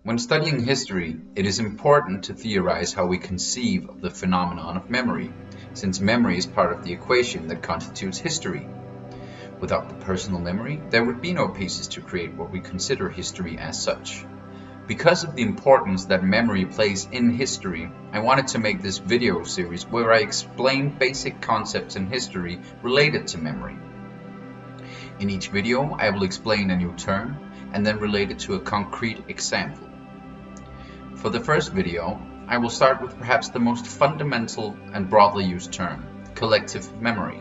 When studying history, it is important to theorize how we conceive of the phenomenon of memory, since memory is part of the equation that constitutes history. Without the personal memory, there would be no pieces to create what we consider history as such. Because of the importance that memory plays in history, I wanted to make this video series where I explain basic concepts in history related to memory. In each video, I will explain a new term and then relate it to a concrete example. For the first video, I will start with perhaps the most fundamental and broadly used term, collective memory.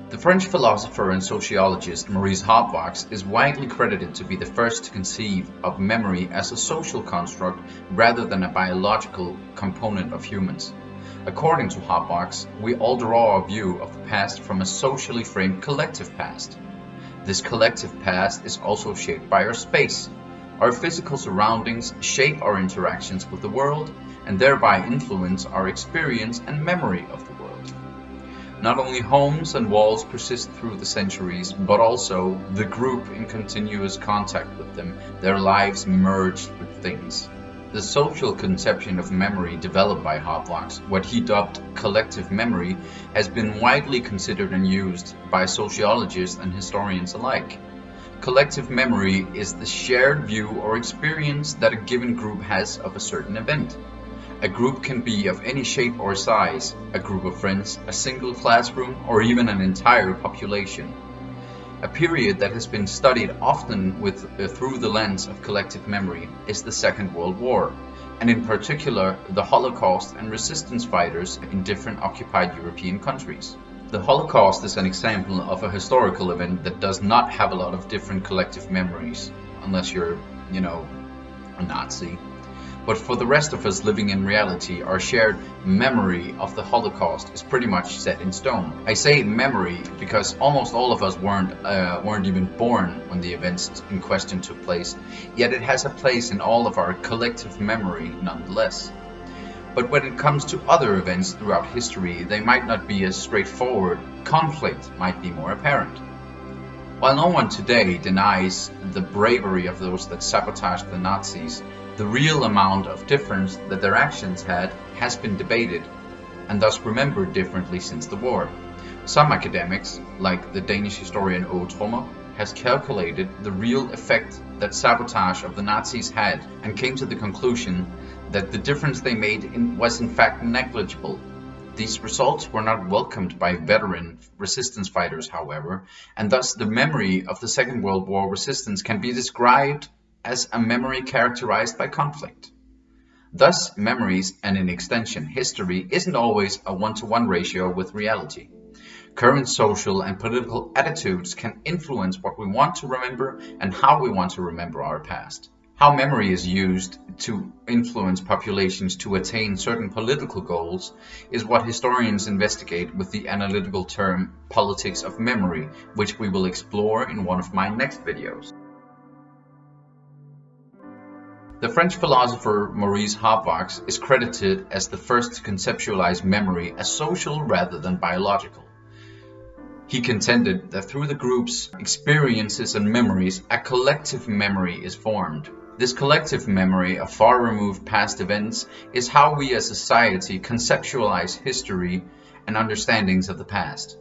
The French philosopher and sociologist Maurice Halbwachs is widely credited to be the first to conceive of memory as a social construct rather than a biological component of humans. According to Halbwachs, we all draw our view of the past from a socially framed collective past. This collective past is also shaped by our space. Our physical surroundings shape our interactions with the world and thereby influence our experience and memory of the world. Not only homes and walls persist through the centuries, but also the group in continuous contact with them, their lives merged with things. The social conception of memory developed by Halbwachs, what he dubbed collective memory, has been widely considered and used by sociologists and historians alike. Collective memory is the shared view or experience that a given group has of a certain event. A group can be of any shape or size, a group of friends, a single classroom, or even an entire population. A period that has been studied often through the lens of collective memory is the Second World War, and in particular the Holocaust and resistance fighters in different occupied European countries. The Holocaust is an example of a historical event that does not have a lot of different collective memories, unless you're, a Nazi. But for the rest of us living in reality, our shared memory of the Holocaust is pretty much set in stone. I say memory because almost all of us weren't even born when the events in question took place, yet it has a place in all of our collective memory nonetheless. But when it comes to other events throughout history, they might not be as straightforward. Conflict might be more apparent. While no one today denies the bravery of those that sabotaged the Nazis, the real amount of difference that their actions had has been debated and thus remembered differently since the war. Some academics, like the Danish historian Aage Trommer, has calculated the real effect that sabotage of the Nazis had and came to the conclusion that the difference they made was in fact negligible. These results were not welcomed by veteran resistance fighters, however, and thus the memory of the Second World War resistance can be described as a memory characterized by conflict. Thus, memories, and in extension history, isn't always a one-to-one ratio with reality. Current social and political attitudes can influence what we want to remember and how we want to remember our past. How memory is used to influence populations to attain certain political goals is what historians investigate with the analytical term politics of memory, which we will explore in one of my next videos. The French philosopher Maurice Halbwachs is credited as the first to conceptualize memory as social rather than biological. He contended that through the group's experiences and memories, a collective memory is formed. This collective memory of far-removed past events is how we as a society conceptualize history and understandings of the past.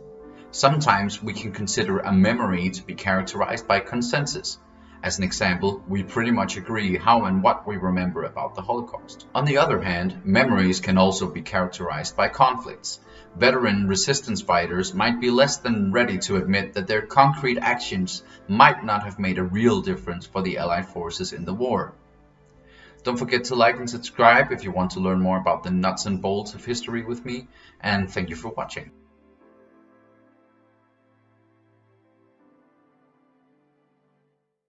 Sometimes we can consider a memory to be characterized by consensus. As an example, we pretty much agree how and what we remember about the Holocaust. On the other hand, memories can also be characterized by conflicts. Veteran resistance fighters might be less than ready to admit that their concrete actions might not have made a real difference for the Allied forces in the war. Don't forget to like and subscribe if you want to learn more about the nuts and bolts of history with me, and thank you for watching.